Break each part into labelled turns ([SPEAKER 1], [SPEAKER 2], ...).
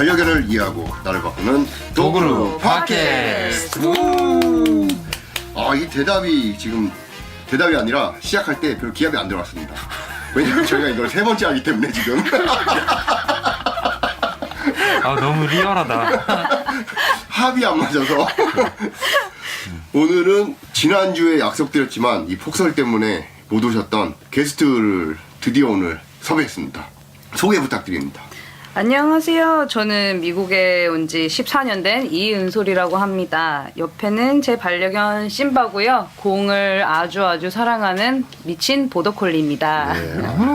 [SPEAKER 1] 반려견을 이해하고 나를 바꾸는 도그루 팟캐스트. 이 대답이 지금 대답이 아니라 시작할 때 별 기합이 안 들어왔습니다. 왜냐면 저희가 이걸 3번째 하기 때문에 지금
[SPEAKER 2] 너무 리얼하다.
[SPEAKER 1] 합이 안 맞아서 오늘은 지난주에 약속드렸지만 이 폭설 때문에 못 오셨던 게스트를 드디어 오늘 섭외했습니다. 소개 부탁드립니다.
[SPEAKER 3] 안녕하세요. 저는 미국에 온 지 14년 된 이은솔이라고 합니다. 옆에는 제 반려견 심바고요. 공을 아주 사랑하는 미친 보더콜리입니다.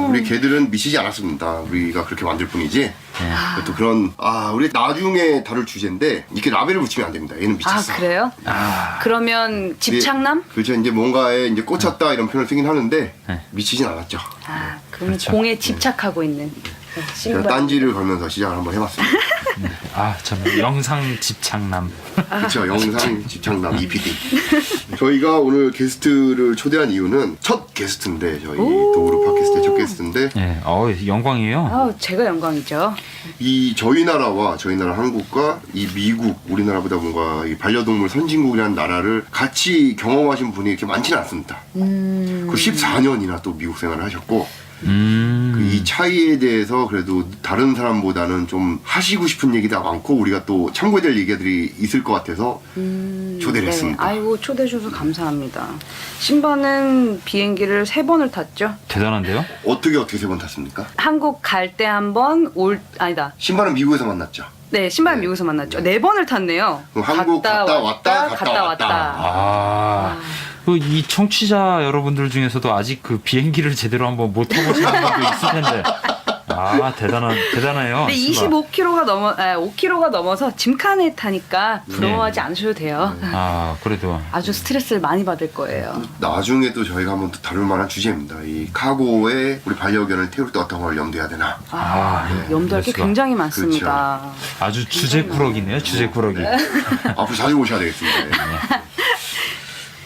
[SPEAKER 1] 우리 개들은 미치지 않았습니다. 우리가 그렇게 만들 뿐이지. 또 그런 우리 나중에 다룰 주제인데 이렇게 라벨을 붙이면 안 됩니다. 얘는 미쳤어.
[SPEAKER 3] 그래요? 그러면 집착남?
[SPEAKER 1] 그렇죠. 이제 뭔가에 이제 꽂혔다 이런 표현을 쓰긴 하는데 미치진 않았죠.
[SPEAKER 3] 그럼
[SPEAKER 2] 그렇죠.
[SPEAKER 3] 공에 집착하고 있는
[SPEAKER 1] 제가
[SPEAKER 3] 심바.
[SPEAKER 1] 딴지를 걸면서 시작을 한번 해봤습니다.
[SPEAKER 2] 저는 영상 집착남.
[SPEAKER 1] 그렇죠. 영상 집착남 EPD. 저희가 오늘 게스트를 초대한 이유는 첫 게스트인데 저희 도그루 팟캐스트의 첫 게스트인데
[SPEAKER 2] 영광이에요.
[SPEAKER 3] 제가 영광이죠.
[SPEAKER 1] 이 저희 나라와 저희 나라 한국과 이 미국 우리나라보다 뭔가 이 반려동물 선진국이라는 나라를 같이 경험하신 분이 이렇게 많지는 않습니다. 그 14년이나 또 미국 생활을 하셨고 이 차이에 대해서 그래도 다른 사람보다는 좀 하시고 싶은 얘기가 많고 우리가 또 참고해야 될 얘기들이 있을 것 같아서 초대를 했습니다.
[SPEAKER 3] 아이고 초대해 주셔서 감사합니다. 심바는 비행기를 3번을 탔죠.
[SPEAKER 2] 대단한데요?
[SPEAKER 1] 어떻게 3번 탔습니까?
[SPEAKER 3] 한국 갈 때 한 번, 아니다.
[SPEAKER 1] 신발은 미국에서 만났죠?
[SPEAKER 3] 네, 신발은 미국에서 만났죠. 4번을 탔네요.
[SPEAKER 1] 그럼 한국 갔다 왔다.
[SPEAKER 2] 이 청취자 여러분들 중에서도 아직 그 비행기를 제대로 한번 못 타보신 분도 있을 텐데. 대단해요.
[SPEAKER 3] 근데 5kg가 넘어서 짐칸에 타니까 부러워하지 않으셔도 돼요.
[SPEAKER 2] 그래도
[SPEAKER 3] 아주 스트레스를 많이 받을 거예요.
[SPEAKER 1] 나중에 또 저희가 한번 또 다룰 만한 주제입니다. 이 카고에 우리 반려견을 태울 때 어떤 걸 염두해야 되나?
[SPEAKER 3] 염두할 게
[SPEAKER 2] 그럴 수가.
[SPEAKER 3] 굉장히 많습니다.
[SPEAKER 2] 아주 주제꾸러기네요. 주제꾸러기.
[SPEAKER 1] 앞으로 자주 오셔야 되겠습니다.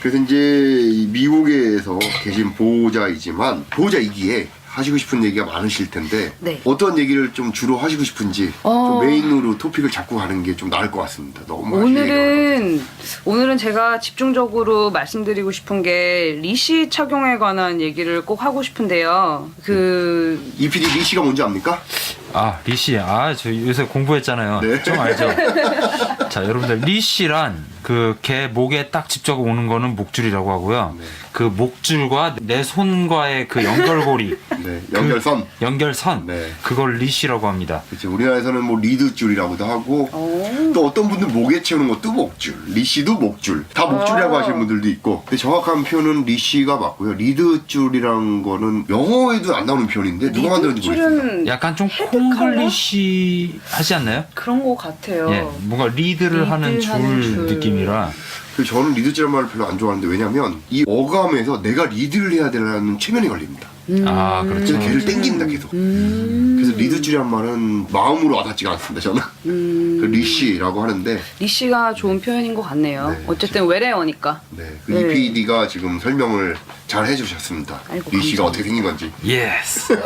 [SPEAKER 1] 그래서 이제 이 미국에서 계신 보호자이기에 하시고 싶은 얘기가 많으실 텐데 어떤 얘기를 좀 주로 하시고 싶은지 좀 메인으로 토픽을 잡고 가는 게 좀 나을 것 같습니다. 너무
[SPEAKER 3] 오늘은 제가 집중적으로 말씀드리고 싶은 게 리시 착용에 관한 얘기를 꼭 하고 싶은데요.
[SPEAKER 1] EPD 리시가 뭔지 압니까?
[SPEAKER 2] 리시. 저 요새 공부했잖아요.
[SPEAKER 1] 네.
[SPEAKER 2] 좀 알죠? 자, 여러분들 리시란 그 개 목에 딱 직접 오는 거는 목줄이라고 하고요. 그 목줄과 내 손과의 그 연결고리.
[SPEAKER 1] 연결선.
[SPEAKER 2] 연결선. 그걸 리시라고 합니다.
[SPEAKER 1] 그렇죠. 우리나라에서는 뭐 리드줄이라고도 하고 또 어떤 분들 목에 채우는 것도 목줄, 리시도 목줄, 다 목줄이라고 하시는 분들도 있고. 근데 정확한 표현은 리시가 맞고요. 리드줄이라는 거는 영어에도 안 나오는 표현인데 누가 만들었는지 모르겠습니다.
[SPEAKER 2] 약간 좀 콩글리시 하지 않나요?
[SPEAKER 3] 그런 거 같아요.
[SPEAKER 2] 뭔가 리드를 하는 줄 느낌이라.
[SPEAKER 1] 저는 리드줄이라는 말을 별로 안 좋아하는데 왜냐면 이 어감에서 내가 리드를 해야 되는 체면이 걸립니다.
[SPEAKER 2] 그렇죠.
[SPEAKER 1] 그래서 걔를 땡깁니다 계속. 그래서 리드줄이란 말은 마음으로 와닿지가 않습니다 저는. 리시라고 하는데
[SPEAKER 3] 리시가 좋은 표현인 것 같네요. 어쨌든 외래어니까.
[SPEAKER 1] 그 EPD가 지금 설명을 잘 해주셨습니다. 리시가
[SPEAKER 3] 감사합니다.
[SPEAKER 1] 어떻게 생긴 건지.
[SPEAKER 2] 예스.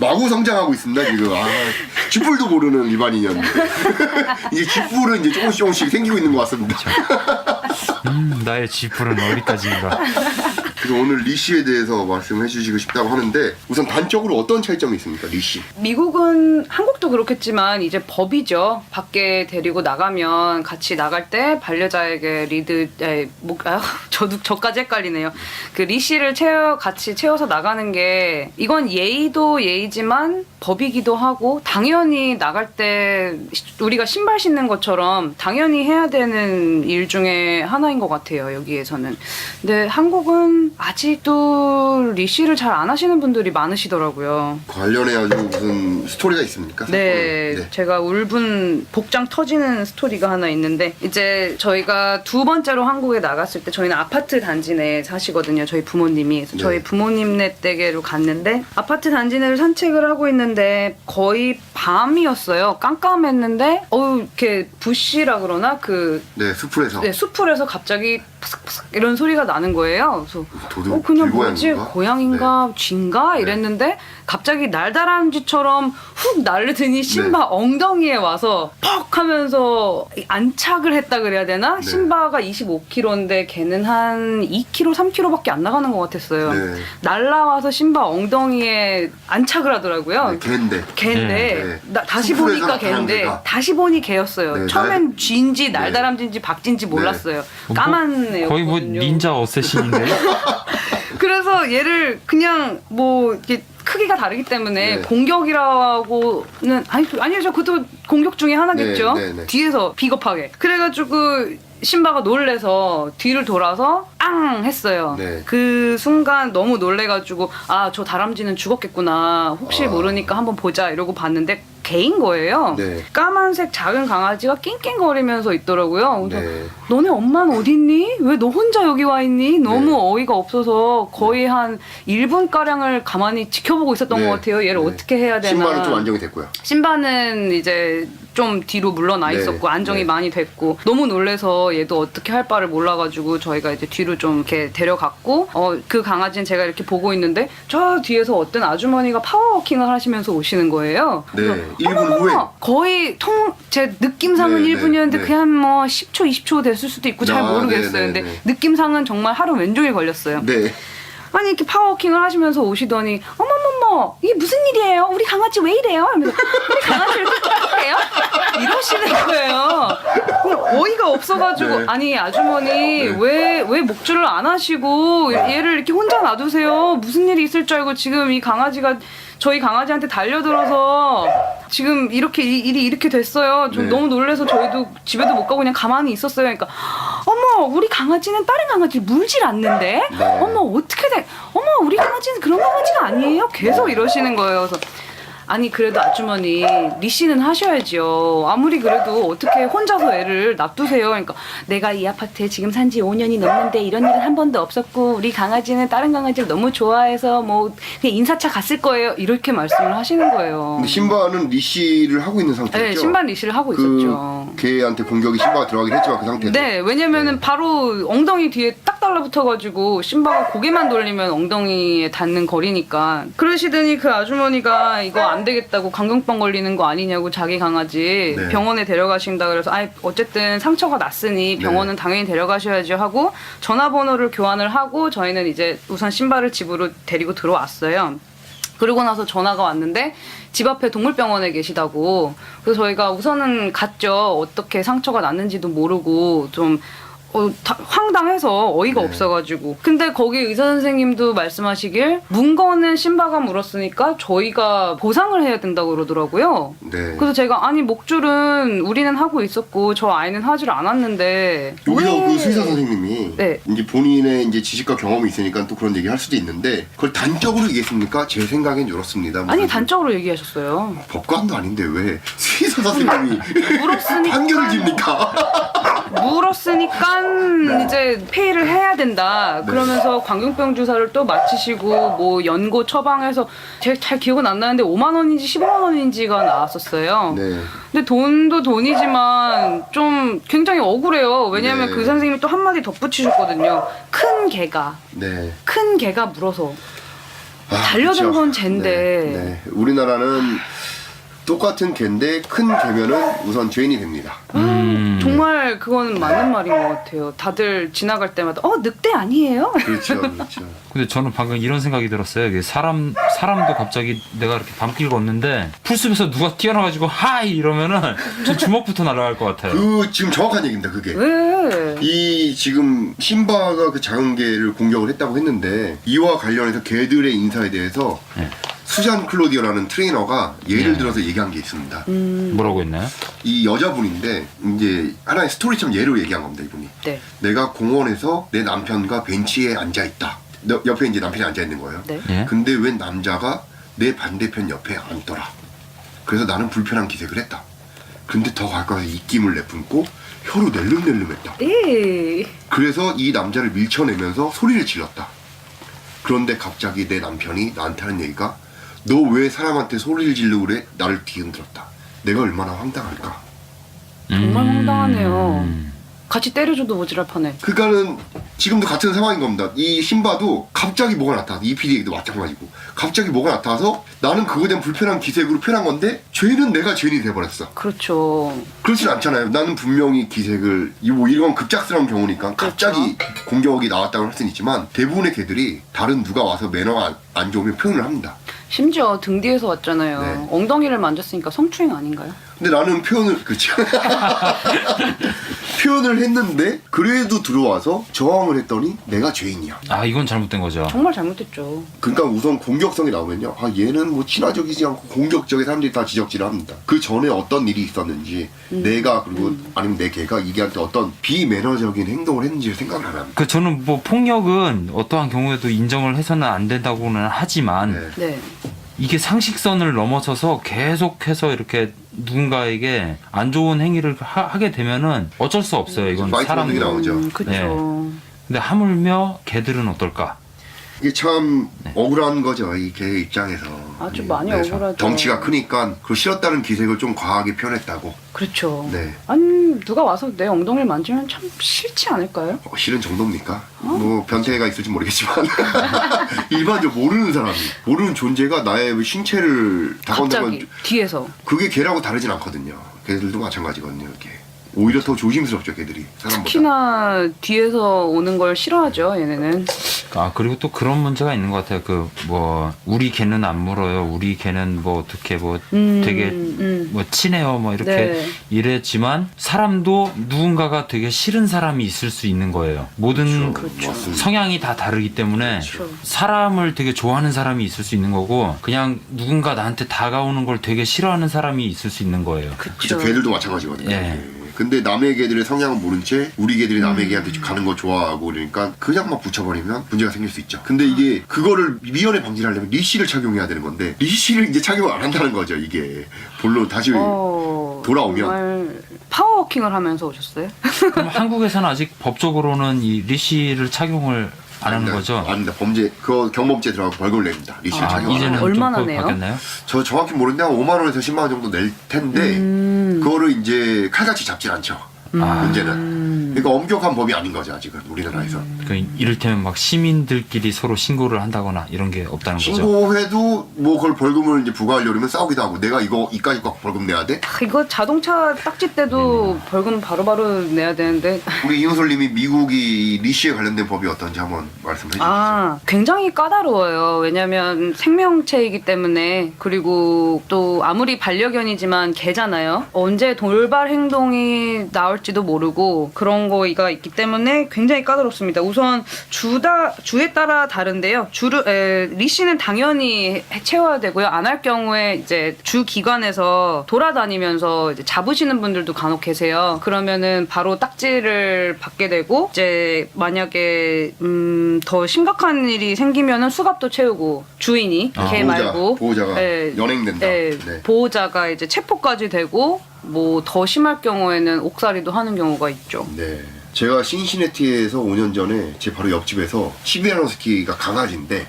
[SPEAKER 1] 마구 성장하고 있습니다 지금. 쥐뿔도 모르는 일반인이었는데 이제 쥐뿔은 이제 조금씩 생기고 있는 것 같습니다.
[SPEAKER 2] 나의 쥐뿔은 어디까지인가.
[SPEAKER 1] 그래서 오늘 리시에 대해서 말씀해 주시고 싶다고 하는데 우선 단적으로 어떤 차이점이 있습니까 리시?
[SPEAKER 3] 미국은 한국도 그렇겠지만 이제 법이죠. 밖에 데리고 나가면 같이 나갈 때 반려자에게 저까지 헷갈리네요. 그 리시를 같이 채워서 나가는 게 이건 예의도 예의지만 법이기도 하고 당연히 나갈 때 우리가 신발 신는 것처럼 당연히 해야 되는 일 중에 하나인 것 같아요. 여기에서는. 근데 한국은 아직도 리시를 잘 안 하시는 분들이 많으시더라고요.
[SPEAKER 1] 관련해 가지고 무슨 스토리가 있습니까?
[SPEAKER 3] 제가 울분 복장 터지는 스토리가 하나 있는데 이제 저희가 2번째로 한국에 나갔을 때 저희는 아파트 단지 내에 사시거든요. 저희 부모님이. 그래서 저희 부모님네 댁으로 갔는데 아파트 단지 내를 산책을 하고 있는데 거의 밤이었어요. 깜깜했는데 이렇게 부시라 그러나 숲풀에서 갑자기 푸삭푸삭 이런 소리가 나는 거예요. 그래서
[SPEAKER 1] 도둑
[SPEAKER 3] 그냥 뭐지?
[SPEAKER 1] 길고양이인가?
[SPEAKER 3] 고양인가 쥐인가 이랬는데 갑자기 날다람쥐처럼 훅 날르더니 신바 엉덩이에 와서 퍽 하면서 안착을 했다 그래야 되나?
[SPEAKER 1] 네.
[SPEAKER 3] 신바가 25kg인데 걔는 한 2kg, 3kg밖에 안 나가는 것 같았어요.
[SPEAKER 1] 네.
[SPEAKER 3] 날라와서 신바 엉덩이에 안착을 하더라고요.
[SPEAKER 1] 네, 걔인데.
[SPEAKER 3] 걔인데
[SPEAKER 1] 네.
[SPEAKER 3] 다시
[SPEAKER 1] 숲에서
[SPEAKER 3] 보니까
[SPEAKER 1] 나타난
[SPEAKER 3] 걔인데
[SPEAKER 1] 걔가.
[SPEAKER 3] 다시 보니 걔였어요.
[SPEAKER 1] 네,
[SPEAKER 3] 처음엔 쥐인지 날다람쥐인지 박쥐인지 몰랐어요. 까만 애였거든요.
[SPEAKER 2] 거의 뭐 닌자 어쌔신인데.
[SPEAKER 3] 그래서 얘를 그냥 뭐 이렇게 크기가 다르기 때문에
[SPEAKER 1] 네.
[SPEAKER 3] 공격이라고는 아니죠. 그것도 공격 중에 하나겠죠.
[SPEAKER 1] 네, 네, 네.
[SPEAKER 3] 뒤에서 비겁하게. 그래가지고 신바가 놀래서 뒤를 돌아서 앙 했어요.
[SPEAKER 1] 네.
[SPEAKER 3] 그 순간 너무 놀래가지고 아, 저 다람쥐는 죽었겠구나. 혹시 모르니까 한번 보자 이러고 봤는데 개인 거예요.
[SPEAKER 1] 네.
[SPEAKER 3] 까만색 작은 강아지가 낑낑거리면서 있더라고요. 그래서
[SPEAKER 1] 네.
[SPEAKER 3] 너네 엄마는 어디 있니? 왜 너 혼자 여기 와 있니? 너무
[SPEAKER 1] 네.
[SPEAKER 3] 어이가 없어서 거의 한 1분 가량을 가만히 지켜보고 있었던
[SPEAKER 1] 네.
[SPEAKER 3] 것 같아요. 얘를
[SPEAKER 1] 네.
[SPEAKER 3] 어떻게 해야 되나.
[SPEAKER 1] 신발은 좀 안정이 됐고요.
[SPEAKER 3] 신바는 이제 좀 뒤로 물러나
[SPEAKER 1] 네.
[SPEAKER 3] 있었고 안정이
[SPEAKER 1] 네.
[SPEAKER 3] 많이 됐고 너무 놀래서 얘도 어떻게 할 바를 몰라가지고 저희가 이제 뒤로 좀 이렇게 데려갔고 그 강아지는 제가 이렇게 보고 있는데 저 뒤에서 어떤 아주머니가 파워워킹을 하시면서 오시는 거예요.
[SPEAKER 1] 네.
[SPEAKER 3] 그래서
[SPEAKER 1] 1분 후에.
[SPEAKER 3] 거의 제 느낌상은
[SPEAKER 1] 네,
[SPEAKER 3] 1분이었는데
[SPEAKER 1] 네.
[SPEAKER 3] 그냥 뭐 10초 20초 됐을 수도 있고 잘
[SPEAKER 1] 아,
[SPEAKER 3] 모르겠어요.
[SPEAKER 1] 네, 네,
[SPEAKER 3] 근데
[SPEAKER 1] 네.
[SPEAKER 3] 느낌상은 정말 하루 왼종일 걸렸어요.
[SPEAKER 1] 네.
[SPEAKER 3] 아니 이렇게 파워워킹을 하시면서 오시더니 어머머머 이게 무슨 일이에요? 우리 강아지 왜 이래요? 이러면서 우리 강아지 이렇게 쫓아요? 이러시는 거예요. 그냥 어이가 없어가지고
[SPEAKER 1] 네.
[SPEAKER 3] 아니 아주머니
[SPEAKER 1] 네.
[SPEAKER 3] 왜 목줄을 안 하시고 얘를 이렇게 혼자 놔두세요? 무슨 일이 있을 줄 알고 지금 이 강아지가 저희 강아지한테 달려들어서 지금 이렇게 일이 이렇게 됐어요. 좀
[SPEAKER 1] 네.
[SPEAKER 3] 너무 놀라서 저희도 집에도 못 가고 그냥 가만히 있었어요. 그러니까 어머 우리 강아지는 다른 강아지를 물질 않는데
[SPEAKER 1] 네.
[SPEAKER 3] 어머 어떻게 돼? 어머 우리 강아지는 그런 강아지가 아니에요. 계속 이러시는 거예요. 그래서 아니 그래도 아주머니 리씨는 하셔야죠. 아무리 그래도 어떻게 혼자서 애를 놔두세요. 그러니까 내가 이 아파트에 지금 산 지 5년이 넘는데 이런 일은 한 번도 없었고 우리 강아지는 다른 강아지를 너무 좋아해서 뭐 그냥 인사차 갔을 거예요. 이렇게 말씀을 하시는 거예요.
[SPEAKER 1] 근데 신바는 리시를 하고 있는 상태였죠.
[SPEAKER 3] 네, 신발 리시를 하고 있었죠.
[SPEAKER 1] 걔한테 공격이 신바가 들어가긴 했지만 그 상태에서.
[SPEAKER 3] 네, 왜냐면은 바로 엉덩이 뒤에 딱 달라붙어가지고 신바가 고개만 돌리면 엉덩이에 닿는 거리니까. 그러시더니 그 아주머니가 이거 안 되겠다고 감금병 걸리는 거 아니냐고 자기 강아지
[SPEAKER 1] 네.
[SPEAKER 3] 병원에 데려가신다 그래서 어쨌든 상처가 났으니 병원은 당연히 데려가셔야죠 하고 전화번호를 교환을 하고 저희는 이제 우선 신바를 집으로 데리고 들어왔어요. 그러고 나서 전화가 왔는데 집 앞에 동물병원에 계시다고. 그래서 저희가 우선은 갔죠. 어떻게 상처가 났는지도 모르고 좀 황당해서 어이가
[SPEAKER 1] 네.
[SPEAKER 3] 없어가지고. 근데 거기 의사 선생님도 말씀하시길 문거는 신바가 물었으니까 저희가 보상을 해야 된다고 그러더라고요.
[SPEAKER 1] 네.
[SPEAKER 3] 그래서 제가 아니 목줄은 우리는 하고 있었고 저 아이는 하질 않았는데
[SPEAKER 1] 여기서
[SPEAKER 3] 왜-
[SPEAKER 1] 그 수의사 선생님이
[SPEAKER 3] 네.
[SPEAKER 1] 이제 본인의 이제 지식과 경험이 있으니까 또 그런 얘기 할 수도 있는데 그걸 단적으로 얘기했습니까? 제 생각엔 이렇습니다.
[SPEAKER 3] 아니 단적으로 얘기하셨어요.
[SPEAKER 1] 법관도 아닌데 왜 수의사 선생님이
[SPEAKER 3] 물었으니까
[SPEAKER 1] 판결을 집니까?
[SPEAKER 3] 물었으니까 이제 페이를 해야 된다. 그러면서 광경병 주사를 또 마치시고 뭐 연고 처방해서 제가 잘 기억은 안 나는데 5만 원인지 15만 원인지가 나왔었어요.
[SPEAKER 1] 네.
[SPEAKER 3] 근데 돈도 돈이지만 좀 굉장히 억울해요. 왜냐하면
[SPEAKER 1] 네.
[SPEAKER 3] 그 선생님이 또 한마디 덧붙이셨거든요. 큰 개가
[SPEAKER 1] 네.
[SPEAKER 3] 큰 개가 물어서
[SPEAKER 1] 아,
[SPEAKER 3] 달려든
[SPEAKER 1] 그렇죠.
[SPEAKER 3] 건 쟤인데.
[SPEAKER 1] 네. 네. 우리나라는 똑같은 개인데 큰 개면은 우선 죄인이 됩니다.
[SPEAKER 3] 정말 그거는 맞는 말인 것 같아요. 다들 지나갈 때마다 늑대 아니에요?
[SPEAKER 1] 그렇죠, 그렇죠.
[SPEAKER 2] 근데 저는 방금 이런 생각이 들었어요. 이게 사람도 갑자기 내가 이렇게 밤길 걷는데 풀숲에서 누가 뛰어나가지고 하이 이러면은 저 주먹부터 날아갈 것 같아요.
[SPEAKER 1] 그 지금 정확한 얘기입니다. 그게.
[SPEAKER 3] 왜?
[SPEAKER 1] 이 지금 신바가 그 작은 개를 공격을 했다고 했는데 이와 관련해서 개들의 인사에 대해서
[SPEAKER 2] 네.
[SPEAKER 1] 수잔 클로디어라는 트레이너가 예를
[SPEAKER 2] 네.
[SPEAKER 1] 들어서 얘기한 게 있습니다.
[SPEAKER 2] 뭐라고 했나요?
[SPEAKER 1] 이 여자분인데 이제 하나의 스토리처럼 예로 얘기한 겁니다. 이분이.
[SPEAKER 3] 네.
[SPEAKER 1] 내가 공원에서 내 남편과 벤치에 앉아 있다. 옆에 이제 남편이 앉아 있는 거예요.
[SPEAKER 3] 네.
[SPEAKER 2] 예?
[SPEAKER 1] 근데 웬 남자가 내 반대편 옆에 앉더라. 그래서 나는 불편한 기색을 했다. 근데 더 가까이서 입김을 내뿜고 혀로 낼름낼름했다.
[SPEAKER 3] 에이.
[SPEAKER 1] 그래서 이 남자를 밀쳐내면서 소리를 질렀다. 그런데 갑자기 내 남편이 나한테 하는 얘기가 너 왜 사람한테 소리를 지르고 그래? 나를 뒤흔들었다. 내가 얼마나 황당할까.
[SPEAKER 3] 정말 황당하네요. 같이 때려줘도 모자랄 판에.
[SPEAKER 1] 그러니까는 지금도 같은 상황인 겁니다. 이 신바도 갑자기 뭐가 나타나서 이 PD에게도 마찬가지고 갑자기 뭐가 나타나서 나는 그거에 대한 불편한 기색으로 표현한 건데 죄는 내가 죄인이 돼버렸어.
[SPEAKER 3] 그렇죠.
[SPEAKER 1] 그렇진 않잖아요. 나는 분명히 기색을 뭐 이런 급작스러운 경우니까 갑자기 공격이 나왔다고 할 수는 있지만 대부분의 개들이 다른 누가 와서 매너가 안 좋으면 표현을 합니다.
[SPEAKER 3] 심지어 등 뒤에서 왔잖아요.
[SPEAKER 1] 네.
[SPEAKER 3] 엉덩이를 만졌으니까 성추행 아닌가요?
[SPEAKER 1] 근데 나는 표현을 그렇죠. 표현을 했는데 그래도 들어와서 저항을 했더니 내가 죄인이야.
[SPEAKER 2] 아 이건 잘못된 거죠.
[SPEAKER 3] 정말 잘못했죠.
[SPEAKER 1] 그러니까 우선 공격성이 나오면요. 아 얘는 뭐 친화적이지 않고 공격적인 사람들이 다 지적질을 합니다. 그 전에 어떤 일이 있었는지 내가 그리고 아니면 내 개가 이게한테 어떤 비매너적인 행동을 했는지를 생각을 안 합니다.
[SPEAKER 2] 그 저는 뭐 폭력은 어떠한 경우에도 인정을 해서는 안 된다고는 하지만
[SPEAKER 1] 네.
[SPEAKER 3] 네.
[SPEAKER 2] 이게 상식선을 넘어서서 계속해서 이렇게 누군가에게 안 좋은 행위를 하게 되면은 어쩔 수 없어요. 이건
[SPEAKER 1] 많이
[SPEAKER 2] 사람.
[SPEAKER 1] 그런 얘기 나오죠.
[SPEAKER 3] 그쵸.
[SPEAKER 2] 네. 근데 하물며 개들은 어떨까?
[SPEAKER 1] 이게 참 억울한 거죠. 이 개 입장에서.
[SPEAKER 3] 아주 많이
[SPEAKER 1] 네,
[SPEAKER 3] 억울하죠.
[SPEAKER 1] 덩치가 크니까 그 싫었다는 기색을 좀 과하게 표현했다고.
[SPEAKER 3] 그렇죠.
[SPEAKER 1] 네.
[SPEAKER 3] 아니 누가 와서 내 엉덩이를 만지면 참 싫지 않을까요?
[SPEAKER 1] 싫은 정도입니까? 뭐 변태가 있을지 모르겠지만 일반적으로 모르는 존재가 나의 신체를 다가온다면
[SPEAKER 3] 갑자기 뒤에서.
[SPEAKER 1] 그게 개라고 다르진 않거든요. 개들도 마찬가지거든요. 이렇게 오히려 더 조심스럽죠. 개들이 사람보다.
[SPEAKER 3] 특히나 뒤에서 오는 걸 싫어하죠. 얘네는.
[SPEAKER 2] 아 그리고 또 그런 문제가 있는 것 같아요. 그 뭐 우리 개는 안 물어요. 우리 개는 뭐 어떻게 뭐 되게 뭐 친해요. 뭐 이렇게
[SPEAKER 3] 네.
[SPEAKER 2] 이랬지만 사람도 누군가가 되게 싫은 사람이 있을 수 있는 거예요. 모든
[SPEAKER 3] 그렇죠.
[SPEAKER 1] 맞습니다.
[SPEAKER 2] 성향이 다 다르기 때문에
[SPEAKER 3] 그렇죠.
[SPEAKER 2] 사람을 되게 좋아하는 사람이 있을 수 있는 거고 그냥 누군가 나한테 다가오는 걸 되게 싫어하는 사람이 있을 수 있는 거예요.
[SPEAKER 1] 그쵸,
[SPEAKER 3] 그렇죠.
[SPEAKER 1] 개들도 마찬가지거든요.
[SPEAKER 2] 예.
[SPEAKER 1] 근데 남의 개들의 성향은 모른 채 우리 개들이 남의 개한테 가는 거 좋아하고 그러니까 그냥 막 붙여버리면 문제가 생길 수 있죠. 근데 이게 그거를 미연에 방지를 하려면 리씨를 착용해야 되는 건데 리씨를 이제 착용을 안 한다는 거죠. 이게 본론 다시 돌아오면.
[SPEAKER 3] 정말 파워워킹을 하면서 오셨어요?
[SPEAKER 2] 그럼 한국에서는 아직 법적으로는 이 리시를 착용을 안 하는 거죠?
[SPEAKER 1] 아닙니다. 범죄 그 경범죄 들어가고 벌금을 냅니다. 리씨를
[SPEAKER 2] 아,
[SPEAKER 1] 착용.
[SPEAKER 2] 이제는
[SPEAKER 3] 얼마나
[SPEAKER 2] 좀
[SPEAKER 3] 내요?
[SPEAKER 2] 바뀌었나요?
[SPEAKER 1] 저 정확히 모르는데 한 5만 원에서 10만 원 정도 낼 텐데 그거를 이제 칼같이 잡질 않죠. 문제는. 그러니까 엄격한 법이 아닌 거죠 아직은 우리나라에서.
[SPEAKER 2] 그 이를테면 막 시민들끼리 서로 신고를 한다거나 이런 게 없다는 거죠.
[SPEAKER 1] 신고해도 뭐 그걸 벌금을 이제 부과하려면 싸우기도 하고 내가 이거 이까지 꼭 벌금 내야 돼?
[SPEAKER 3] 이거 자동차 딱지 때도 벌금 바로바로 내야 되는데
[SPEAKER 1] 우리 이은솔님이 미국이 리시에 관련된 법이 어떤지 한번 말씀해 주시죠.
[SPEAKER 3] 아 굉장히 까다로워요. 왜냐하면 생명체이기 때문에 그리고 또 아무리 반려견이지만 개잖아요. 언제 돌발 행동이 나올지도 모르고 그런 거가 있기 때문에 굉장히 까다롭습니다. 우선 주에 따라 다른데요. 리시는 당연히 채워야 되고요. 안 할 경우에 이제 주 기관에서 돌아다니면서 이제 잡으시는 분들도 간혹 계세요. 그러면은 바로 딱지를 받게 되고 이제 만약에 더 심각한 일이 생기면은 수갑도 채우고 주인이 개 말고
[SPEAKER 1] 보호자가
[SPEAKER 3] 네,
[SPEAKER 1] 연행된다.
[SPEAKER 3] 네,
[SPEAKER 1] 네.
[SPEAKER 3] 보호자가 이제 체포까지 되고 뭐 더 심할 경우에는 옥살이도 하는 경우가 있죠.
[SPEAKER 1] 네. 제가 신시내티에서 5년 전에 제 바로 옆집에서 시베리아노스키가 강아지인데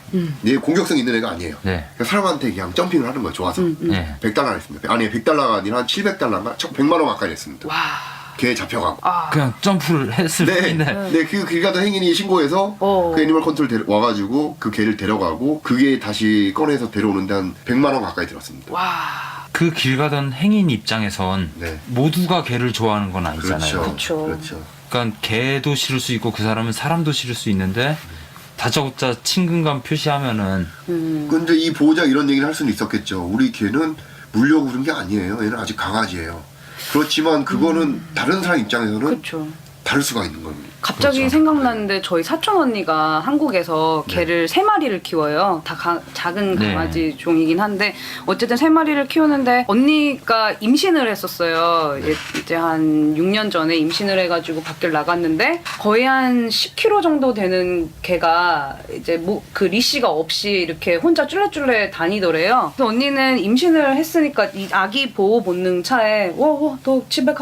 [SPEAKER 1] 얘 공격성 있는 애가 아니에요.
[SPEAKER 2] 네.
[SPEAKER 1] 그러니까 사람한테 그냥 점핑을 하는 거예요. 좋아서.
[SPEAKER 2] 네.
[SPEAKER 1] 100달러 했습니다. 아니 100달러가 아니라 한 700달러인가? 100만 원 가까이 했습니다.
[SPEAKER 3] 와.
[SPEAKER 1] 걔 잡혀가고.
[SPEAKER 2] 그냥 점프를 했을
[SPEAKER 1] 네,
[SPEAKER 2] 뿐인데
[SPEAKER 1] 네, 그 길 가던 행인이 신고해서 그 애니멀 컨트롤 와가지고 그 개를 데려가고 그게 다시 꺼내서 데려오는데 한 100만 원 가까이 들었습니다.
[SPEAKER 3] 와.
[SPEAKER 2] 그 길 가던 행인 입장에선
[SPEAKER 1] 네.
[SPEAKER 2] 모두가 개를 좋아하는 건 아니잖아요.
[SPEAKER 3] 그렇죠.
[SPEAKER 1] 그렇죠.
[SPEAKER 2] 그러니까 개도 싫을 수 있고 그 사람은 사람도 싫을 수 있는데 다짜고짜 친근감 표시하면은
[SPEAKER 1] 근데 이 보호자 이런 얘기를 할 수는 있었겠죠. 우리 개는 물려고 그런 게 아니에요. 얘는 아직 강아지예요. 그렇지만 그거는 다른 사람 입장에서는
[SPEAKER 3] 그렇죠.
[SPEAKER 1] 다를 수가 있는 겁니다.
[SPEAKER 3] 갑자기
[SPEAKER 1] 그렇죠.
[SPEAKER 3] 생각났는데 저희 사촌 언니가 한국에서 개를 3마리를 키워요. 다 작은
[SPEAKER 2] 네.
[SPEAKER 3] 강아지 종이긴 한데 어쨌든 3마리를 키우는데 언니가 임신을 했었어요. 이제 한 6년 전에 임신을 해가지고 밖을 나갔는데 거의 한 10kg 정도 되는 개가 이제 그 리씨가 없이 이렇게 혼자 쫄래쫄래 다니더래요. 그래서 언니는 임신을 했으니까 이 아기 보호 본능 차에 너 집에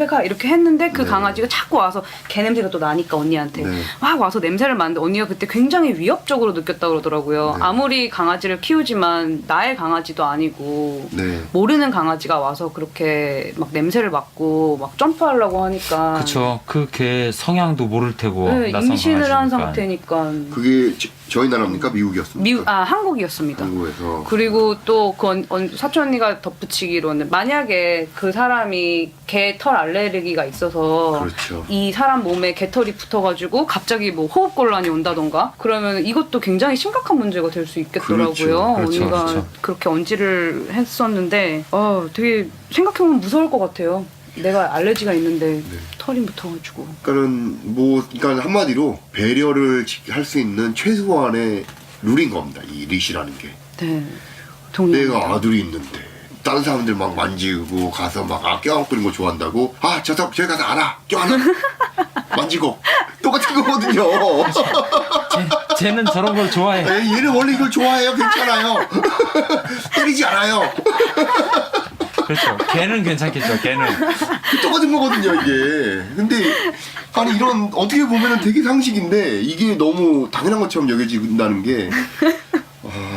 [SPEAKER 3] 가 이렇게 했는데 그
[SPEAKER 1] 네.
[SPEAKER 3] 강아지가 자꾸 와서 와서 개 냄새가 또 나니까 언니한테
[SPEAKER 1] 네.
[SPEAKER 3] 막 와서 냄새를 맡는데 언니가 그때 굉장히 위협적으로 느꼈다 그러더라고요.
[SPEAKER 1] 네.
[SPEAKER 3] 아무리 강아지를 키우지만 나의 강아지도 아니고
[SPEAKER 1] 네.
[SPEAKER 3] 모르는 강아지가 와서 그렇게 막 냄새를 맡고 막 점프하려고 하니까
[SPEAKER 2] 그쵸. 그 개 성향도 모를 테고
[SPEAKER 3] 네,
[SPEAKER 2] 낯선
[SPEAKER 3] 임신을 한
[SPEAKER 2] 강아지니까.
[SPEAKER 3] 상태니까
[SPEAKER 1] 그게 저희 나라입니까? 미국이었습니까?
[SPEAKER 3] 한국이었습니다.
[SPEAKER 1] 한국에서.
[SPEAKER 3] 그리고 또 그 사촌 언니가 덧붙이기로는 만약에 그 사람이 개 털 알레르기가 있어서
[SPEAKER 1] 그렇죠.
[SPEAKER 3] 이 사람 몸에 개털이 붙어가지고 갑자기 뭐 호흡곤란이 온다던가 그러면 이것도 굉장히 심각한 문제가 될 수 있겠더라고요.
[SPEAKER 1] 그렇죠.
[SPEAKER 2] 그렇죠.
[SPEAKER 3] 언니가
[SPEAKER 2] 그렇죠.
[SPEAKER 3] 그렇게 언지를 했었는데 되게 생각해보면 무서울 것 같아요. 내가 알레르기가 있는데 털이 붙어가지고.
[SPEAKER 1] 그러니까 한마디로 배려를 할 수 있는 최소한의 룰인 겁니다. 이 리시라는 게.
[SPEAKER 3] 네. 동의합니다.
[SPEAKER 1] 내가 아들이 있는데 다른 사람들 막 만지고 가서 막 껴안고 거 좋아한다고 저기 가서 안아 껴안아 만지고 똑같은 거거든요.
[SPEAKER 2] 쟤는 저런 걸 좋아해.
[SPEAKER 1] 얘는 원래 이걸 좋아해요. 괜찮아요. 때리지 않아요.
[SPEAKER 2] 그렇죠. 개는 괜찮겠죠. 개는.
[SPEAKER 1] 똑같은 거거든요 이게. 근데 아니 이런 어떻게 보면은 되게 상식인데 이게 너무 당연한 것처럼 여겨진다는 게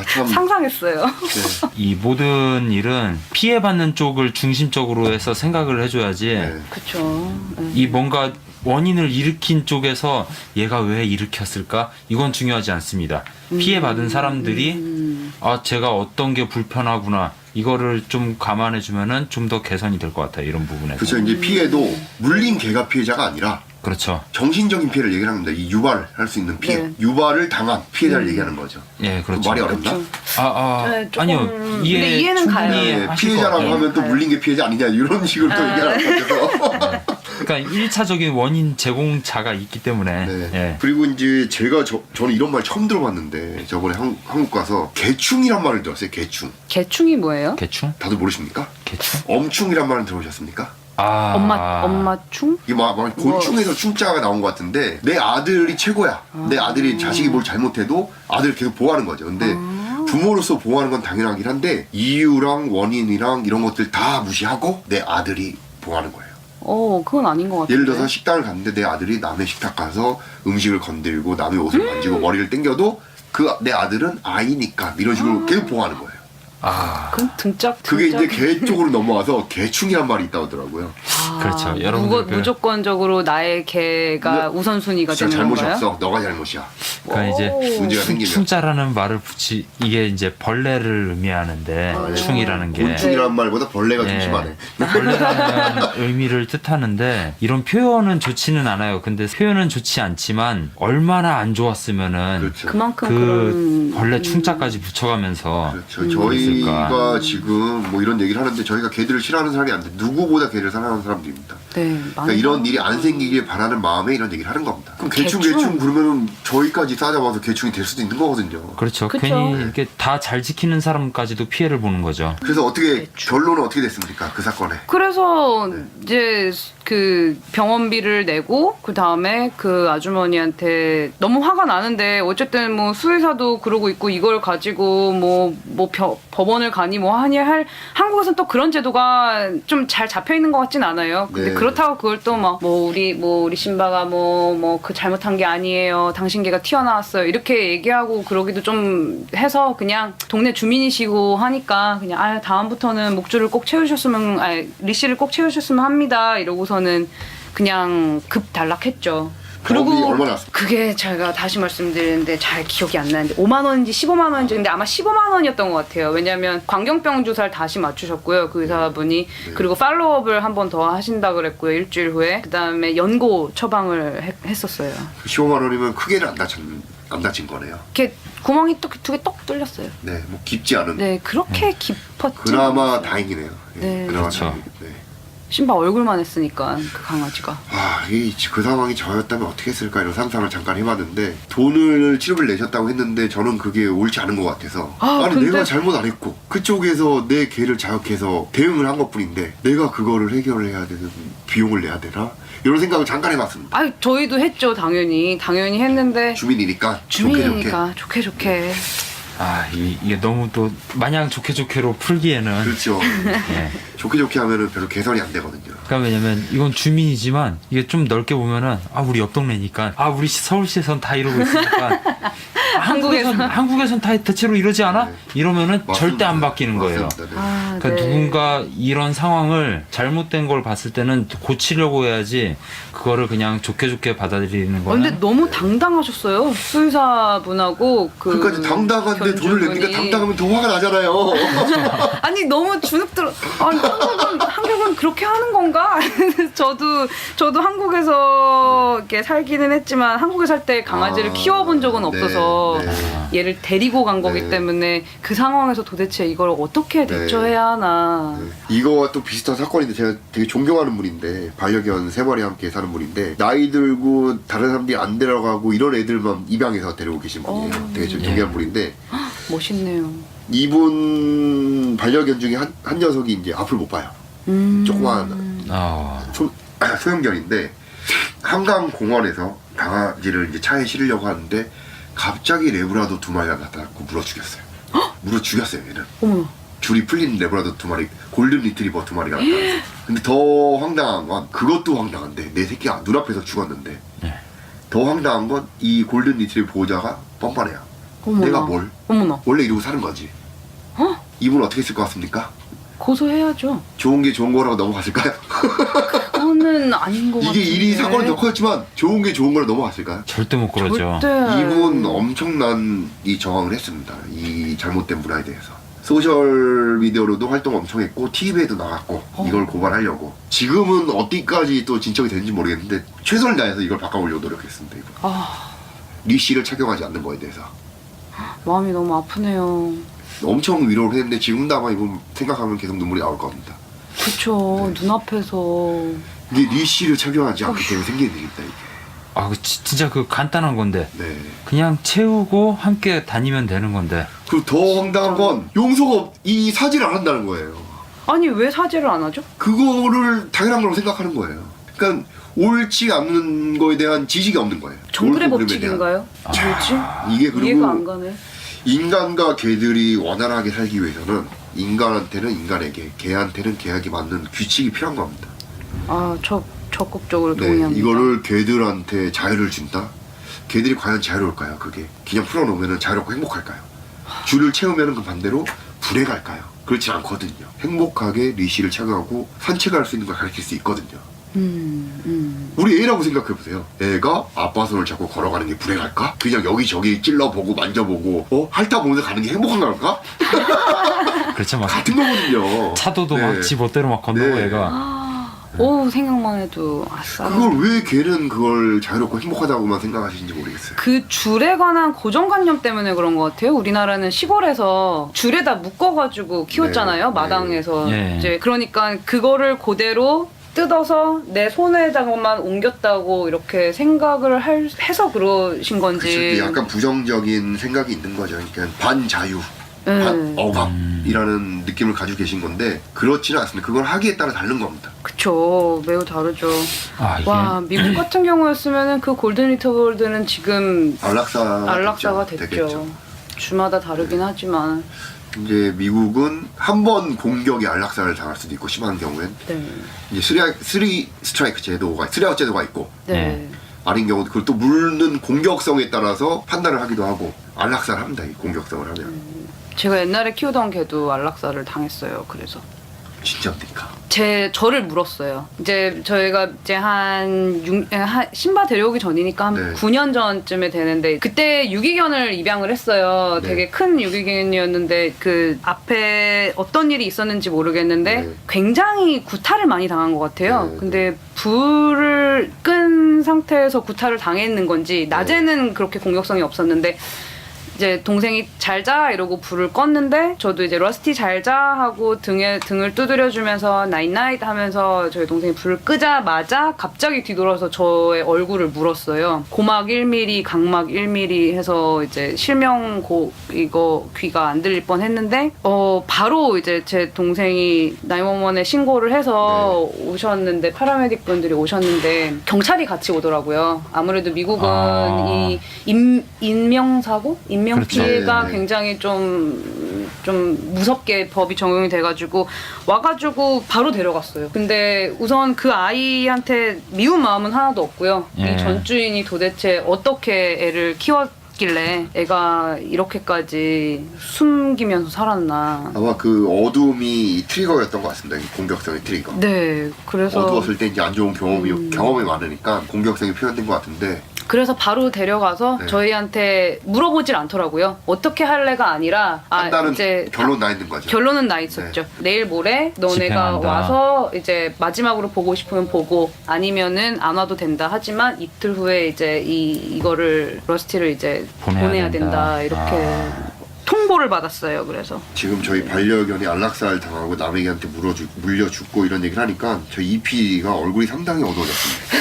[SPEAKER 1] 참.
[SPEAKER 3] 상상했어요.
[SPEAKER 1] 네.
[SPEAKER 2] 이 모든 일은 피해받는 쪽을 중심적으로 해서 생각을 해줘야지.
[SPEAKER 1] 네.
[SPEAKER 3] 그쵸.
[SPEAKER 2] 이 뭔가 원인을 일으킨 쪽에서 얘가 왜 일으켰을까? 이건 중요하지 않습니다. 피해받은 사람들이 제가 어떤 게 불편하구나. 이거를 좀 감안해주면은 좀 더 개선이 될 것 같아요. 이런 부분에서.
[SPEAKER 1] 그렇죠. 이제 피해도 물린 개가 피해자가 아니라
[SPEAKER 2] 그렇죠.
[SPEAKER 1] 정신적인 피해를 얘기를 합니다. 이 유발할 수 있는 피해,
[SPEAKER 3] 네.
[SPEAKER 1] 유발을 당한 피해자를 얘기하는 거죠.
[SPEAKER 2] 예, 그렇죠.
[SPEAKER 1] 말이 어렵나?
[SPEAKER 3] 그렇죠.
[SPEAKER 2] 아니요.
[SPEAKER 3] 네, 조금- 근데 이해는
[SPEAKER 2] 충분히
[SPEAKER 3] 가요.
[SPEAKER 1] 네,
[SPEAKER 2] 하실
[SPEAKER 1] 피해자라고
[SPEAKER 2] 것 같아요.
[SPEAKER 1] 하면 또
[SPEAKER 3] 가요.
[SPEAKER 1] 물린 게 피해자 아니냐 이런 식으로 또 얘기하는 것 같아서.
[SPEAKER 2] 그러니까 1차적인 원인 제공자가 있기 때문에.
[SPEAKER 1] 네.
[SPEAKER 2] 예.
[SPEAKER 1] 그리고 이제 저는 이런 말 처음 들어봤는데 저번에 한국 가서 개충이란 말을 들었어요. 개충.
[SPEAKER 3] 개충이 뭐예요?
[SPEAKER 2] 개충?
[SPEAKER 1] 다들 모르십니까?
[SPEAKER 2] 개충?
[SPEAKER 1] 엄충이란 말은 들어보셨습니까?
[SPEAKER 3] 엄마 충?
[SPEAKER 1] 이게 막 곤충에서 충자가 나온 것 같은데 내 아들이 최고야. 내 아들이 자식이 뭘 잘못해도 아들을 계속 보호하는 거죠. 근데 부모로서 보호하는 건 당연하긴 한데 이유랑 원인이랑 이런 것들 다 무시하고 내 아들이 보호하는 거예요.
[SPEAKER 3] 그건 아닌 것 같아요.
[SPEAKER 1] 예를 들어서 식당을 갔는데 내 아들이 남의 식탁 가서 음식을 건들고 남의 옷을 만지고 머리를 당겨도 내 아들은 아이니까 이런 식으로 계속 보호하는 거예요.
[SPEAKER 3] 그럼 등짝.
[SPEAKER 1] 그게 이제 개 쪽으로 넘어와서 개충이란 말이 있다고 하더라고요.
[SPEAKER 2] 그렇죠. 여러분들 그-
[SPEAKER 3] 무조건적으로 나의 개가
[SPEAKER 1] 네.
[SPEAKER 3] 우선순위가
[SPEAKER 1] 진짜
[SPEAKER 3] 되는
[SPEAKER 1] 잘못이
[SPEAKER 3] 건가요?
[SPEAKER 1] 없어. 너가 잘못이야.
[SPEAKER 2] 그러니까 이제
[SPEAKER 1] 문제가 생기면.
[SPEAKER 2] 충자라는 말을 이게 이제 벌레를 의미하는데
[SPEAKER 1] 네.
[SPEAKER 2] 충이라는 게
[SPEAKER 1] 곤충이란 말보다 벌레가 좀
[SPEAKER 2] 예.
[SPEAKER 1] 심하네.
[SPEAKER 2] 벌레라는 의미를 뜻하는데 이런 표현은 좋지는 않아요. 근데 표현은 좋지 않지만 얼마나 안 좋았으면은
[SPEAKER 1] 그렇죠.
[SPEAKER 3] 그만큼
[SPEAKER 2] 그
[SPEAKER 3] 그런
[SPEAKER 2] 벌레 충자까지 붙여가면서
[SPEAKER 1] 그렇죠. 저희가
[SPEAKER 2] 그랬을까.
[SPEAKER 1] 지금 뭐 이런 얘기를 하는데 저희가 개들을 싫어하는 사람이 아닌데 누구보다 개를 사랑하는 사람들입니다.
[SPEAKER 3] 네,
[SPEAKER 1] 그러니까 이런 일이 안 생기길 바라는 마음에 이런 얘기를 하는 겁니다. 그럼 개충 그러면은 저희까지 싸잡아서 개충이 될 수도 있는 거거든요.
[SPEAKER 2] 그렇죠.
[SPEAKER 3] 그쵸.
[SPEAKER 2] 괜히 이렇게 다 잘 지키는 사람까지도 피해를 보는 거죠.
[SPEAKER 1] 그래서 결론은 어떻게 됐습니까? 그 사건에.
[SPEAKER 3] 그래서 이제 그 병원비를 내고 그 다음에 그 아주머니한테 너무 화가 나는데 어쨌든 뭐 수의사도 그러고 있고 이걸 가지고 법원을 가니 뭐 하니 할 한국에서는 또 그런 제도가 좀 잘 잡혀 있는 것 같진 않아요. 근데
[SPEAKER 1] 네.
[SPEAKER 3] 그렇다고 그걸 또 우리 신바가 그 잘못한 게 아니에요. 당신 개가 튀어나왔어요. 이렇게 얘기하고 그러기도 좀 해서 그냥 동네 주민이시고 하니까 그냥 다음부터는 목줄을 꼭 채우셨으면 리씨를 꼭 채우셨으면 합니다. 이러고서는 그냥 급 단락했죠.
[SPEAKER 1] 병원비 얼마 나왔습니까?
[SPEAKER 3] 그게 제가 다시 말씀드리는데 잘 기억이 안 나는데 5만 원인지 15만 원인지 근데 아마 15만 원이었던 것 같아요. 왜냐하면 광견병 주사를 다시 맞추셨고요. 그 의사분이. 그리고 팔로우업을 한 번 더 하신다 그랬고요. 일주일 후에. 그다음에 연고 처방을 했었어요.
[SPEAKER 1] 15만 원이면 크게는 안 다친 거네요.
[SPEAKER 3] 이렇게 구멍이 두 개 똑 뚫렸어요.
[SPEAKER 1] 네, 뭐 깊지 않은.
[SPEAKER 3] 네, 그렇게 깊었지.
[SPEAKER 1] 그나마 다행이네요. 예,
[SPEAKER 3] 네.
[SPEAKER 1] 그나마
[SPEAKER 2] 그렇죠.
[SPEAKER 1] 다행이네. 네.
[SPEAKER 3] 신바 얼굴만 했으니까 그 강아지가.
[SPEAKER 1] 그 상황이 저였다면 어떻게 했을까 이런 상상을 잠깐 해봤는데 돈을 치료비를 내셨다고 했는데 저는 그게 옳지 않은 것 같아서 아니
[SPEAKER 3] 근데-
[SPEAKER 1] 내가 잘못 안 했고 그쪽에서 내 개를 자극해서 대응을 한 것뿐인데 내가 그거를 해결을 해야 되는 비용을 내야 되나? 이런 생각을 잠깐 해봤습니다.
[SPEAKER 3] 저희도 했죠. 당연히 했는데
[SPEAKER 1] 주민이니까
[SPEAKER 3] 주민이니까 좋게.
[SPEAKER 2] 이게 너무 또 마냥 좋게로 풀기에는
[SPEAKER 1] 그렇죠.
[SPEAKER 2] 예.
[SPEAKER 1] 좋게 하면은 별로 개선이 안 되거든요.
[SPEAKER 2] 그러니까 왜냐면 이건 주민이지만 이게 좀 넓게 보면은 우리 옆 동네니까 우리 서울시에선 다 이러고 있으니까 한국에선 다 대체로 이러지 않아?
[SPEAKER 1] 네.
[SPEAKER 2] 이러면은
[SPEAKER 1] 맞습니다.
[SPEAKER 2] 절대 안 바뀌는 거예요.
[SPEAKER 1] 맞습니다. 네.
[SPEAKER 2] 그러니까 누군가 이런 상황을 잘못된 걸 봤을 때는 고치려고 해야지 그거를 그냥 좋게 받아들이는 거는
[SPEAKER 3] 근데 너무 당당하셨어요. 수의사분하고
[SPEAKER 1] 그까지 당당한데 돈을 내니까 당당하면 더 화가 나잖아요.
[SPEAKER 3] 아니 너무 주눅 들어. 아니 한국은 그렇게 하는 건가? 저도 한국에서 이렇게 살기는 했지만 한국에 살 때 강아지를 키워본 적은
[SPEAKER 1] 네,
[SPEAKER 3] 없어서
[SPEAKER 1] 네.
[SPEAKER 3] 얘를 데리고 간 거기
[SPEAKER 1] 네.
[SPEAKER 3] 때문에 그 상황에서 도대체 이걸 어떻게 대처해야 하나.
[SPEAKER 1] 이거와 또 비슷한 사건인데 제가 되게 존경하는 분인데 반려견 3마리 함께 사는 분인데 나이 들고 다른 사람들이 안 데려가고 이런 애들만 입양해서 데리고 계신 분이에요. 되게 좀 존경하는 분인데
[SPEAKER 3] 멋있네요.
[SPEAKER 1] 이분 반려견 중에 한 녀석이 이제 앞을 못 봐요. 조그만 소형견인데 한강 공원에서 강아지를 이제 차에 실으려고 하는데 갑자기 레브라도 2마리가 나타났고 물어 죽였어요. 물어 죽였어요 얘는.
[SPEAKER 3] 어머.
[SPEAKER 1] 줄이 풀린 레브라도 2마리, 골든 리트리버 2마리가 나타났어요. 근데 더 황당한 건 그것도 황당한데 내 새끼가 눈앞에서 죽었는데 더 황당한 건 이 골든 리트리버 보호자가 뻔뻔해요.
[SPEAKER 3] 어머나.
[SPEAKER 1] 내가 뭘?
[SPEAKER 3] 어머나.
[SPEAKER 1] 원래 이러고 사는 거지. 이분 어떻게 했을 것 같습니까?
[SPEAKER 3] 고소해야죠.
[SPEAKER 1] 좋은 게 좋은 거라고 넘어갔을까요?
[SPEAKER 3] 그거는 아닌 것 같은데.
[SPEAKER 1] 이게 일이 사건이 더 커졌지만 좋은 게 좋은 거로 넘어갔을까요?
[SPEAKER 2] 절대 못 그러죠.
[SPEAKER 3] 절대.
[SPEAKER 1] 이분 엄청난 이 저항을 했습니다. 이 잘못된 문화에 대해서. 소셜 미디어로도 활동 엄청 했고 TV에도 나갔고 이걸 고발하려고. 지금은 어디까지 또 진척이 되는지 모르겠는데 최선을 다해서 이걸 바꿔보려고 노력했습니다. 이분. 리씨를 착용하지 않는 거에 대해서.
[SPEAKER 3] 마음이 너무 아프네요.
[SPEAKER 1] 엄청 위로를 했는데 지금도 아마 이분 생각하면 계속 눈물이 나올 겁니다.
[SPEAKER 3] 그쵸. 눈앞에서.
[SPEAKER 1] 이게 리씨를 착용하지 않기 때문에 생기는 일입니다. 이게.
[SPEAKER 2] 진짜 그 간단한 건데
[SPEAKER 1] 네.
[SPEAKER 2] 그냥 채우고 함께 다니면 되는 건데.
[SPEAKER 1] 그리고 더 황당한 건 용서가 이 사지를 안 한다는 거예요.
[SPEAKER 3] 아니 왜 사죄를 안 하죠?
[SPEAKER 1] 그거를 당연한 거라고 생각하는 거예요. 그러니까 옳지 않는 거에 대한 지식이 없는 거예요.
[SPEAKER 3] 정글의
[SPEAKER 1] 옳고 그름에 대한.
[SPEAKER 3] 법칙인가요? 뭐지?
[SPEAKER 1] 이게 그리고
[SPEAKER 3] 이해가 안 가네.
[SPEAKER 1] 인간과 개들이 원활하게 살기 위해서는 인간한테는 인간에게, 개한테는 개에게 맞는 규칙이 필요한 겁니다.
[SPEAKER 3] 적극적으로
[SPEAKER 1] 네,
[SPEAKER 3] 동의합니다.
[SPEAKER 1] 이거를 개들한테 자유를 준다? 개들이 과연 자유로울까요? 그게 그냥 풀어놓으면 자유롭고 행복할까요? 줄을 채우면 그 반대로 불행할까요? 그렇지 않거든요. 행복하게 리시를 착용하고 산책할 수 있는 걸 가르칠 수 있거든요. 우리 애라고 생각해보세요. 애가 아빠 손을 잡고 걸어가는 게 불행할까? 그냥 여기저기 찔러보고 만져보고 핥아보면서 가는 게 행복한 걸까?
[SPEAKER 2] 그렇죠. 막
[SPEAKER 1] 같은 거거든요.
[SPEAKER 2] 차도도
[SPEAKER 1] 네.
[SPEAKER 2] 막 지 멋대로 막 건너고
[SPEAKER 1] 네.
[SPEAKER 2] 애가.
[SPEAKER 3] 오 생각만 해도 아싸.
[SPEAKER 1] 그걸 왜 걔는 그걸 자유롭고 행복하다고만 생각하시는지 모르겠어요.
[SPEAKER 3] 그 줄에 관한 고정관념 때문에 그런 것 같아요. 우리나라는 시골에서 줄에다 묶어가지고 키웠잖아요.
[SPEAKER 1] 네.
[SPEAKER 3] 마당에서.
[SPEAKER 2] 네.
[SPEAKER 3] 이제 그러니까 그거를 그대로 뜯어서 내 손에다가만 옮겼다고 이렇게 생각을 해서 그러신 건지.
[SPEAKER 1] 그렇죠. 약간 부정적인 생각이 있는 거죠. 그러니까 반자유, 반억압이라는 느낌을 가지고 계신 건데 그렇지는 않습니다. 그걸 하기에 따라 다른 겁니다.
[SPEAKER 3] 그쵸. 매우 다르죠.
[SPEAKER 2] 이게
[SPEAKER 3] 와, 미국 같은 경우였으면은 그 골든 리트리버들은 지금
[SPEAKER 1] 안락사가
[SPEAKER 3] 됐죠. 주마다 다르긴 하지만.
[SPEAKER 1] 이제 미국은 한 번 공격에 안락사를 당할 수도 있고 심한 경우엔
[SPEAKER 3] 네.
[SPEAKER 1] 이제 쓰리 스트라이크 제도가 3아웃 제도가 있고
[SPEAKER 3] 네.
[SPEAKER 1] 아닌 경우도 그걸 또 물는 공격성에 따라서 판단을 하기도 하고 안락사를 합니다. 이 공격성을 하면
[SPEAKER 3] 제가 옛날에 키우던 개도 안락사를 당했어요. 그래서.
[SPEAKER 1] 진짜입니까?
[SPEAKER 3] 저를 물었어요. 이제 저희가 이제 신바 데려오기 전이니까 한
[SPEAKER 1] 네.
[SPEAKER 3] 9년 전쯤에 되는데 그때 유기견을 입양을 했어요.
[SPEAKER 1] 네.
[SPEAKER 3] 되게 큰 유기견이었는데 그 앞에 어떤 일이 있었는지 모르겠는데
[SPEAKER 1] 네.
[SPEAKER 3] 굉장히 구타를 많이 당한 것 같아요.
[SPEAKER 1] 네.
[SPEAKER 3] 근데 불을 끈 상태에서 구타를 당했는 건지 낮에는 그렇게 공격성이 없었는데 이제 동생이 잘 자 이러고 불을 껐는데 저도 이제 러스티 잘 자 하고 등을 두드려주면서 나잇나잇 하면서 저희 동생이 불을 끄자마자 갑자기 뒤돌아서 저의 얼굴을 물었어요. 고막 1mm, 각막 1mm 해서 이제 이거 귀가 안 들릴 뻔했는데 바로 이제 제 동생이 911에 신고를 해서 오셨는데 파라메딕 분들이 오셨는데 경찰이 같이 오더라고요. 아무래도 미국은 이 인명사고? 인명
[SPEAKER 2] 그렇죠.
[SPEAKER 3] 피해가
[SPEAKER 1] 네, 네.
[SPEAKER 3] 굉장히 좀 좀 무섭게 법이 적용이 돼가지고 와가지고 바로 데려갔어요. 근데 우선 그 아이한테 미운 마음은 하나도 없고요.
[SPEAKER 2] 예.
[SPEAKER 3] 이 전주인이 도대체 어떻게 애를 키웠길래 애가 이렇게까지 숨기면서 살았나.
[SPEAKER 1] 아마 그 어둠이 트리거였던 것 같습니다. 이 공격성의 트리거.
[SPEAKER 3] 네, 그래서
[SPEAKER 1] 어두웠을 때 이제 안 좋은 경험이 많으니까 공격성이 표현된 것 같은데
[SPEAKER 3] 그래서 바로 데려가서
[SPEAKER 1] 네.
[SPEAKER 3] 저희한테 물어보질 않더라고요. 어떻게 할래가 아니라
[SPEAKER 1] 한다는
[SPEAKER 3] 이제
[SPEAKER 1] 결론 나 있는 거죠.
[SPEAKER 3] 결론은 나 있었죠. 내일 모레 너네가
[SPEAKER 2] 집행한다.
[SPEAKER 3] 와서 이제 마지막으로 보고 싶으면 보고 아니면은 안 와도 된다. 하지만 이틀 후에 이제 이거를 러스티를 이제 보내야 된다. 이렇게 통보를 받았어요. 그래서
[SPEAKER 1] 지금 저희 반려견이 안락살 당하고 남에게한테 물려 죽고 이런 얘기를 하니까 저희 EP가 얼굴이 상당히 어두워졌습니다.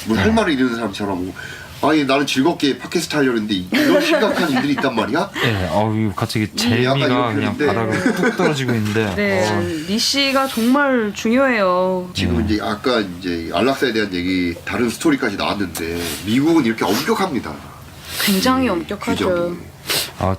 [SPEAKER 1] 뭐 할 말을 잃는 사람처럼 아니 나는 즐겁게 팟캐스트 하려는데 이런 심각한 일들이 있단 말이야?
[SPEAKER 2] 예, 갑자기
[SPEAKER 1] 약간
[SPEAKER 2] 재미가
[SPEAKER 1] 이런
[SPEAKER 2] 그냥
[SPEAKER 1] 표현인데.
[SPEAKER 2] 바닥으로 뚝 떨어지고 있는데.
[SPEAKER 3] 네, 리 씨가 정말 중요해요.
[SPEAKER 1] 지금 이제 아까 이제 안락사에 대한 얘기 다른 스토리까지 나왔는데 미국은 이렇게 엄격합니다.
[SPEAKER 3] 굉장히 엄격하죠.
[SPEAKER 1] 규정이.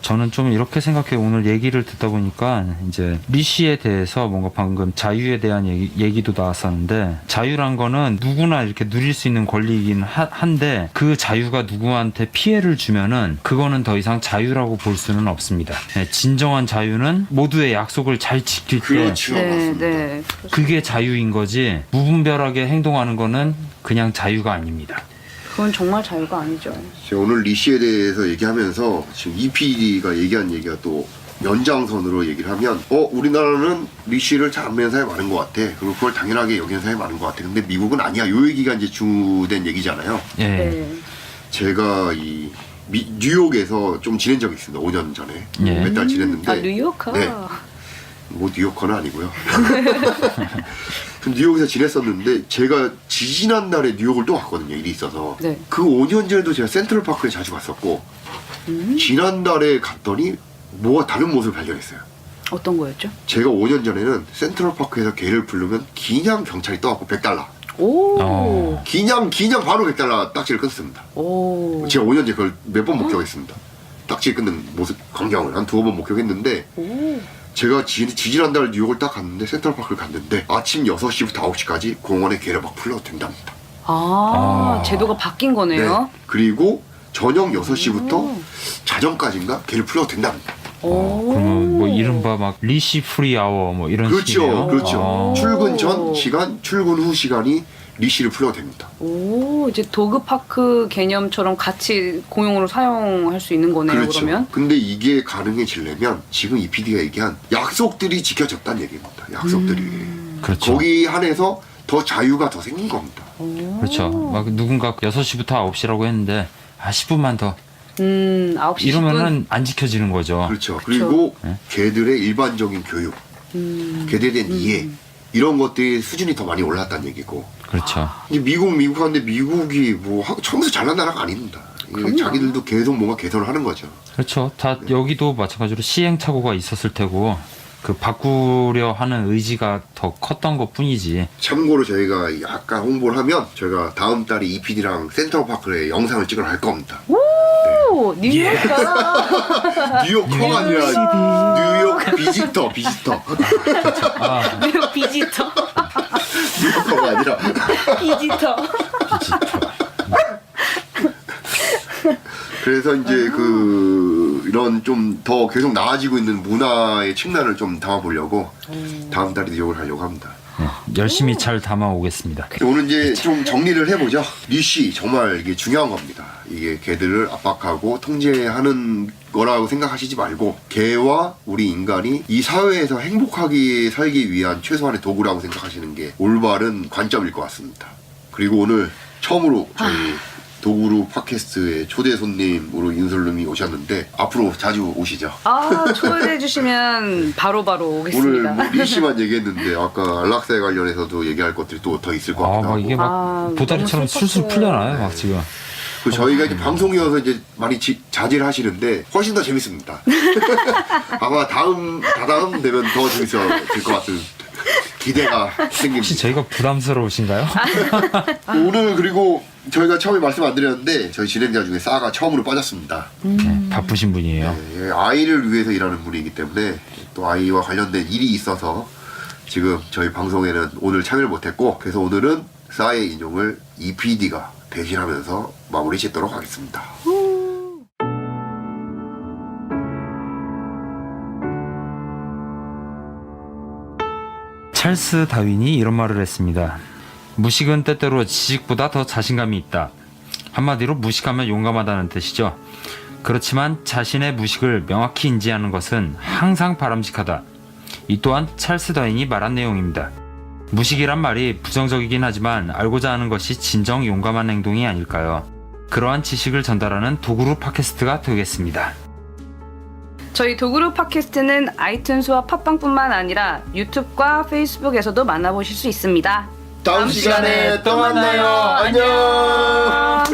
[SPEAKER 2] 저는 좀 이렇게 생각해. 오늘 얘기를 듣다 보니까 이제 리 씨에 대해서 뭔가 방금 자유에 대한 얘기도 나왔었는데, 자유란 거는 누구나 이렇게 누릴 수 있는 권리이긴 한데 그 자유가 누구한테 피해를 주면은 그거는 더 이상 자유라고 볼 수는 없습니다. 네, 진정한 자유는 모두의 약속을 잘 지킬 때
[SPEAKER 1] 그렇죠.
[SPEAKER 3] 네,
[SPEAKER 1] 맞습니다.
[SPEAKER 3] 네.
[SPEAKER 2] 그게 자유인 거지, 무분별하게 행동하는 거는 그냥 자유가 아닙니다.
[SPEAKER 3] 그건 정말 자유가 아니죠.
[SPEAKER 1] 제가 오늘 리시에 대해서 얘기하면서 지금 EPD가 얘기한 얘기가 또 연장선으로 얘기를 하면 우리나라는 리시를 잘 안 믿는 사람이 많은 것 같아. 그리고 그걸 당연하게 여기는 사람이 많은 것 같아. 근데 미국은 아니야. 요 얘기가 이제 주된 얘기잖아요.
[SPEAKER 2] 예.
[SPEAKER 3] 네.
[SPEAKER 1] 제가 이 뉴욕에서 좀 지낸 적이 있습니다. 5년 전에.
[SPEAKER 2] 예.
[SPEAKER 1] 몇 달 지냈는데.
[SPEAKER 3] 아, 뉴요커.
[SPEAKER 1] 네. 뭐 뉴요커는 아니고요. 뉴욕에서 지냈었는데 제가 지지난달에 뉴욕을 또 갔거든요. 일이 있어서.
[SPEAKER 3] 네.
[SPEAKER 1] 그 5년 전에도 제가 센트럴파크에 자주 갔었고 지난달에 갔더니 뭐가 다른 모습을 발견했어요.
[SPEAKER 3] 어떤 거였죠?
[SPEAKER 1] 제가 5년 전에는 센트럴파크에서 개를 부르면 그냥 경찰이 떠갖고 $100.
[SPEAKER 3] 오.
[SPEAKER 1] 그냥 바로 $100 딱지를 끊습니다.
[SPEAKER 3] 오.
[SPEAKER 1] 제가 5년 전에 그걸 몇 번 목격했습니다. 딱지 끊는 모습 광경을 한 2번 목격했는데
[SPEAKER 3] 오.
[SPEAKER 1] 제가 지지난달 뉴욕을 딱 갔는데 센트럴파크를 갔는데 아침 6시부터 9시까지 공원에 개를 막 풀러도 된답니다.
[SPEAKER 3] 제도가 바뀐 거네요.
[SPEAKER 1] 그리고 저녁 6시부터 자정까지인가 개를 풀러도 된답니다.
[SPEAKER 2] 그러면 뭐 이른바 막 리시 프리 아워 뭐 이런
[SPEAKER 1] 그렇죠.
[SPEAKER 2] 식이네요.
[SPEAKER 1] 그렇죠. 출근 전 시간, 출근 후 시간이 리시를 풀러도 됩니다.
[SPEAKER 3] 오, 이제 도그파크 개념처럼 같이 공용으로 사용할 수 있는 거네요,
[SPEAKER 1] 그렇죠.
[SPEAKER 3] 그러면?
[SPEAKER 1] 근데 이게 가능해지려면 지금 이 PD가 얘기한 약속들이 지켜졌다는 얘기입니다. 약속들이.
[SPEAKER 2] 그렇죠.
[SPEAKER 1] 거기 한해서 더 자유가 더 생긴 겁니다.
[SPEAKER 2] 그렇죠. 막 누군가 6시부터 9시라고 했는데 10분만 더
[SPEAKER 3] 9시
[SPEAKER 2] 이러면은 안 지켜지는 거죠.
[SPEAKER 1] 그렇죠. 그리고
[SPEAKER 2] 네.
[SPEAKER 1] 개들의 일반적인 교육, 개들에 대한 이해 이런 것들이 수준이 더 많이 올랐다는 얘기고.
[SPEAKER 2] 그렇죠.
[SPEAKER 1] 이제 미국 하는데 미국이 뭐 처음부터 잘난 나라가 아닙니다. 이게 자기들도 계속 뭔가 개선을 하는 거죠.
[SPEAKER 2] 그렇죠. 다 여기도 마찬가지로 시행착오가 있었을 테고 그 바꾸려 하는 의지가 더 컸던 것 뿐이지.
[SPEAKER 1] 참고로 저희가 약간 홍보를 하면 저희가 다음 달에 EPD랑 센트럴파크에 영상을 찍으러 갈 겁니다.
[SPEAKER 3] 오, 뉴욕가.
[SPEAKER 1] 뉴욕커가 아니라 뉴욕 비지터.
[SPEAKER 3] 뉴욕 비지터.
[SPEAKER 1] 뉴욕커가 아니라
[SPEAKER 3] 비지터.
[SPEAKER 1] 그래서 이제 이런 좀 더 계속 나아지고 있는 문화의 측면을 좀 담아보려고 다음 달에 뉴욕을 가려고 합니다.
[SPEAKER 2] 열심히 잘 담아 오겠습니다.
[SPEAKER 1] 오늘 이제 좀 정리를 해보죠. 리시 정말 이게 중요한 겁니다. 이게 개들을 압박하고 통제하는 거라고 생각하시지 말고 개와 우리 인간이 이 사회에서 행복하게 살기 위한 최소한의 도구라고 생각하시는 게 올바른 관점일 것 같습니다. 그리고 오늘 처음으로 저희 도구루 팟캐스트의 초대 손님으로 윤솔님이 오셨는데 앞으로 자주 오시죠.
[SPEAKER 3] 초대해 주시면 바로바로
[SPEAKER 1] 오늘
[SPEAKER 3] 오겠습니다.
[SPEAKER 1] 뭐 리시만 얘기했는데 아까 안락사에 관련해서도 얘기할 것들이 또 더 있을 것 같기도
[SPEAKER 2] 막
[SPEAKER 1] 하고.
[SPEAKER 2] 이게 막 보다리처럼
[SPEAKER 3] 너무
[SPEAKER 2] 술술
[SPEAKER 3] 슬펐어요.
[SPEAKER 2] 풀려나요, 막 지금.
[SPEAKER 1] 그 저희가 이제 방송이어서 이제 많이 자제를 하시는데 훨씬 더 재밌습니다. 아마 다다음 되면 더 재밌어질 것 같은 기대가
[SPEAKER 2] 혹시
[SPEAKER 1] 생깁니다.
[SPEAKER 2] 저희가 부담스러우신가요?
[SPEAKER 1] 오늘 그리고 저희가 처음에 말씀 안 드렸는데 저희 진행자 중에 싸가 처음으로 빠졌습니다.
[SPEAKER 2] 네, 바쁘신 분이에요.
[SPEAKER 1] 네, 아이를 위해서 일하는 분이기 때문에 또 아이와 관련된 일이 있어서 지금 저희 방송에는 오늘 참여를 못했고, 그래서 오늘은 싸의 인용을 EPD가 대신하면서 마무리 짓도록 하겠습니다.
[SPEAKER 2] 찰스 다윈이 이런 말을 했습니다. 무식은 때때로 지식보다 더 자신감이 있다. 한마디로 무식하면 용감하다는 뜻이죠. 그렇지만 자신의 무식을 명확히 인지하는 것은 항상 바람직하다. 이 또한 찰스 다윈이 말한 내용입니다. 무식이란 말이 부정적이긴 하지만 알고자 하는 것이 진정 용감한 행동이 아닐까요? 그러한 지식을 전달하는 도구루 팟캐스트가 되겠습니다.
[SPEAKER 3] 저희 도그룹 팟캐스트는 아이튠즈와 팟빵뿐만 아니라 유튜브와 페이스북에서도 만나보실 수 있습니다.
[SPEAKER 1] 다음 시간에 또 만나요. 안녕.